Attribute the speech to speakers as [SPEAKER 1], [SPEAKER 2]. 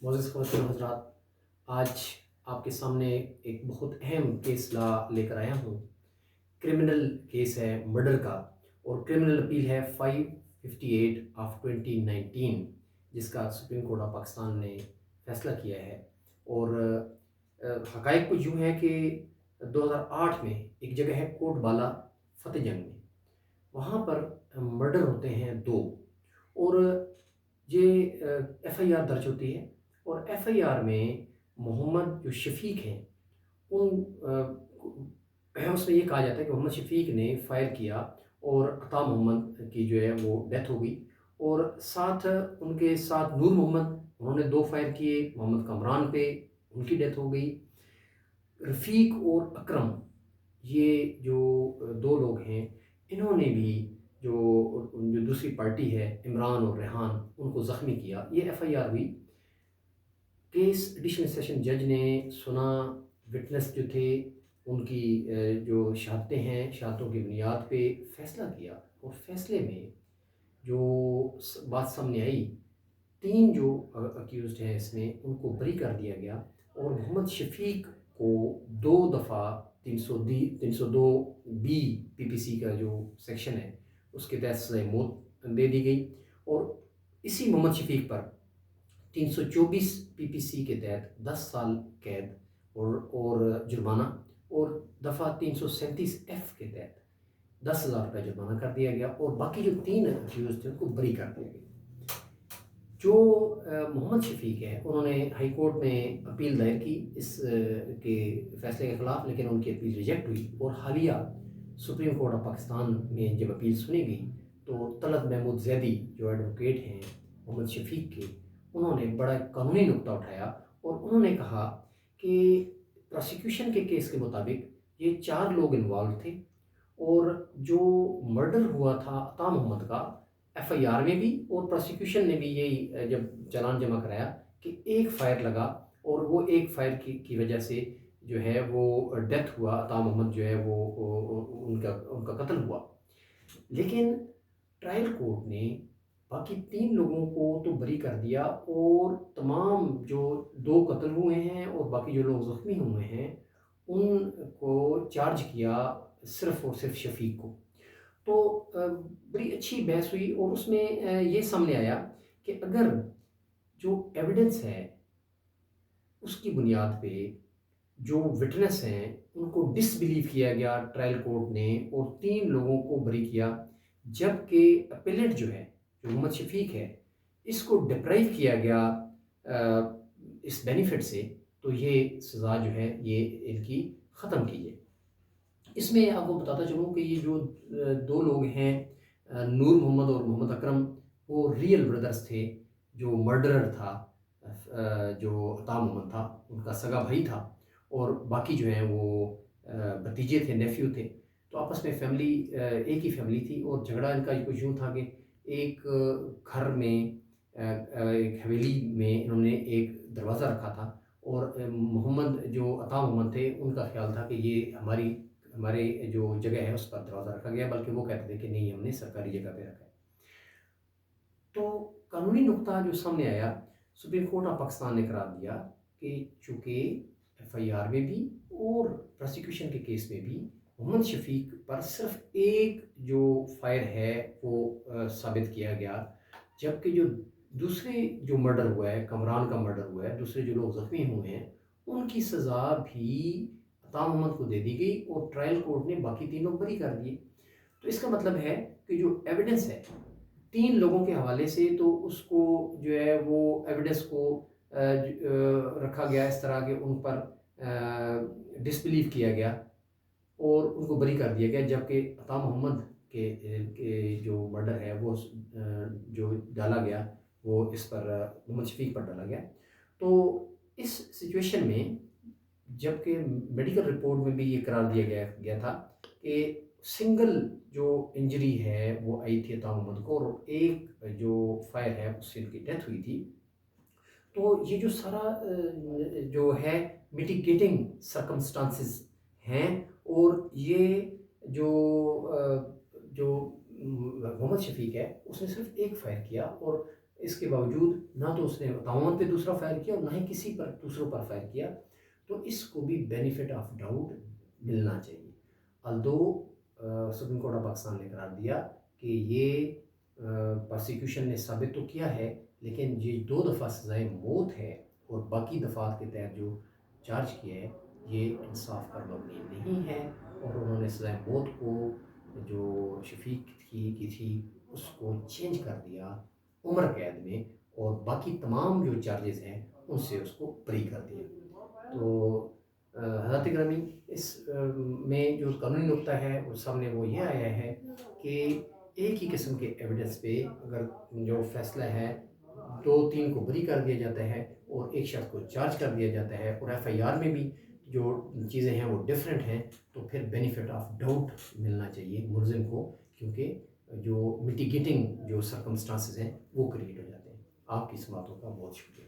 [SPEAKER 1] معزز خواتین و حضرات، آج آپ کے سامنے ایک بہت اہم کیس لے کر آیا ہوں۔ کرمنل کیس ہے مرڈر کا، اور کرمنل اپیل ہے 558 آف 2019، جس کا سپریم کورٹ آف پاکستان نے فیصلہ کیا ہے۔ اور حقائق کچھ یوں ہے کہ 2008 میں ایک جگہ ہے کوٹ بالا فتح جنگ میں، وہاں پر مرڈر ہوتے ہیں دو، اور یہ ایف آئی آر درج ہوتی ہے، اور ایف آئی آر میں محمد جو شفیق ہیں ان اس میں یہ کہا جاتا ہے کہ محمد شفیق نے فائر کیا اور عطا محمد کی جو ہے وہ ڈیتھ ہو گئی، اور ساتھ ان کے ساتھ نور محمد، انہوں نے دو فائر کیے محمد کامران پہ، ان کی ڈیتھ ہو گئی۔ رفیق اور اکرم، یہ جو دو لوگ ہیں، انہوں نے بھی جو دوسری پارٹی ہے عمران اور ریحان، ان کو زخمی کیا۔ یہ ایف آئی آر ہوئی، کیس ایڈیشنل سیشن جج نے سنا، وٹنس جو تھے ان کی جو شہادتیں ہیں، شہادتوں کی بنیاد پہ فیصلہ کیا، اور فیصلے میں جو بات سامنے آئی، تین جو اکیوزڈ ہیں اس میں، ان کو بری کر دیا گیا، اور محمد شفیق کو 2 دفعہ 302 بی پی پی سی کا جو سیکشن ہے اس کے تحت سزائے موت دے دی گئی، اور اسی محمد شفیق پر 324 پی پی سی کے تحت 10 سال قید اور جرمانہ، اور دفعہ 337 ایف کے تحت 10,000 روپے جرمانہ کر دیا گیا، اور باقی جو تین اکیوز تھے ان کو بری کر دیا گیا۔ جو محمد شفیق ہے، انہوں نے ہائی کورٹ میں اپیل دائر کی اس کے فیصلے کے خلاف، لیکن ان کی اپیل ریجیکٹ ہوئی، اور حالیہ سپریم کورٹ آف پاکستان میں جب اپیل سنی گئی تو طلعت محمود زیدی جو ایڈوکیٹ ہیں محمد شفیق کے، انہوں نے بڑا قانونی نقطہ اٹھایا، اور انہوں نے کہا کہ پروسیکیوشن کے کیس کے مطابق یہ 4 لوگ انوالو تھے، اور جو مرڈر ہوا تھا عطا محمد کا، ایف آئی آر میں بھی اور پروسیکیوشن نے بھی یہی جب چلان جمع کرایا کہ ایک فائر لگا، اور وہ ایک فائر کی وجہ سے جو ہے وہ ڈیتھ ہوا، عطا محمد جو ہے وہ ان کا قتل ہوا۔ لیکن ٹرائل کورٹ نے باقی 3 لوگوں کو تو بری کر دیا، اور تمام جو 2 قتل ہوئے ہیں اور باقی جو لوگ زخمی ہوئے ہیں ان کو چارج کیا صرف اور صرف شفیق کو۔ تو بڑی اچھی بحث ہوئی، اور اس میں یہ سامنے آیا کہ اگر جو ایویڈنس ہے اس کی بنیاد پہ جو وٹنس ہیں ان کو ڈس بلیو کیا گیا ٹرائل کورٹ نے، اور 3 لوگوں کو بری کیا، جبکہ اپیلنٹ جو ہے جو محمد شفیق ہے اس کو ڈپرائیو کیا گیا اس بینیفٹ سے، تو یہ سزا جو ہے یہ ان کی ختم کیجیے۔ اس میں آپ کو بتاتا چلوں کہ یہ جو 2 لوگ ہیں نور محمد اور محمد اکرم، وہ ریئل بردرز تھے۔ جو مرڈرر تھا جو عطا محمد تھا، ان کا سگا بھائی تھا، اور باقی جو ہیں وہ بھتیجے تھے، نیفیو تھے۔ تو آپس میں فیملی ایک ہی فیملی تھی، اور جھگڑا ان کا کچھ یوں تھا کہ ایک گھر میں ایک حویلی میں انہوں نے ایک دروازہ رکھا تھا، اور محمد جو عطا محمد تھے ان کا خیال تھا کہ یہ ہمارے جو جگہ ہے اس پر دروازہ رکھا گیا، بلکہ وہ کہتے تھے کہ نہیں، ہم نے سرکاری جگہ پہ رکھا ہے۔ تو قانونی نقطہ جو سامنے آیا، سپریم کورٹ آف پاکستان نے قرار دیا کہ چونکہ ایف آئی آر میں بھی اور پروسیکیوشن کے کیس میں بھی محمد شفیق پر صرف ایک جو فائر ہے وہ ثابت کیا گیا، جبکہ جو دوسرے جو مرڈر ہوا ہے، کامران کا مرڈر ہوا ہے، دوسرے جو لوگ زخمی ہوئے ہیں ان کی سزا بھی عطا محمد کو دے دی گئی، اور ٹرائل کورٹ نے باقی 3 لوگ بری کر دیے۔ تو اس کا مطلب ہے کہ جو ایویڈنس ہے 3 لوگوں کے حوالے سے، تو اس کو جو ہے وہ ایویڈنس کو رکھا گیا اس طرح کہ ان پر ڈسبلیو کیا گیا اور ان کو بری کر دیا گیا، جبکہ عطا محمد کے جو مرڈر ہے وہ جو ڈالا گیا وہ اس پر محمد شفیق پر ڈالا گیا۔ تو اس سچویشن میں جبکہ میڈیکل رپورٹ میں بھی یہ قرار دیا گیا تھا کہ سنگل جو انجری ہے وہ آئی تھی عطا محمد کو، اور ایک جو فائر ہے اس سے ان کی ڈیتھ ہوئی تھی۔ تو یہ جو سارا جو ہے میٹیگیٹنگ سرکمسٹانسز ہیں، اور یہ جو محمد شفیق ہے اس نے صرف ایک فائر کیا، اور اس کے باوجود نہ تو اس نے تعاون پہ دوسرا فائر کیا اور نہ ہی کسی پر دوسروں پر فائر کیا، تو اس کو بھی بینیفٹ آف ڈاؤٹ ملنا چاہیے. الدو سپریم کورٹ آف پاکستان نے قرار دیا کہ یہ پرسیکیوشن نے ثابت تو کیا ہے، لیکن یہ 2 دفعہ سزائے موت ہے اور باقی دفعات کے تحت جو چارج کیا ہے یہ انصاف پر مبنی نہیں ہے. اور انہوں نے سزائے موت کو جو شفیق کی تھی اس کو چینج کر دیا عمر قید میں، اور باقی تمام جو چارجز ہیں ان سے اس کو بری کر دیا. تو حضرات گرامی، اس میں جو قانونی نقطہ ہے اس سامنے وہ یہ آیا ہے کہ ایک ہی قسم کے ایویڈنس پہ اگر جو فیصلہ ہے 2-3 کو بری کر دیا جاتا ہے اور ایک شخص کو چارج کر دیا جاتا ہے اور ایف آئی آر میں بھی جو چیزیں ہیں وہ ڈیفرنٹ ہیں، تو پھر بینیفٹ آف ڈاؤٹ ملنا چاہیے ملزم کو، کیونکہ جو میٹیگیٹنگ جو سرکمسٹانسز ہیں وہ کریٹ ہو جاتے ہیں. آپ کی سماعتوں کا بہت شکریہ.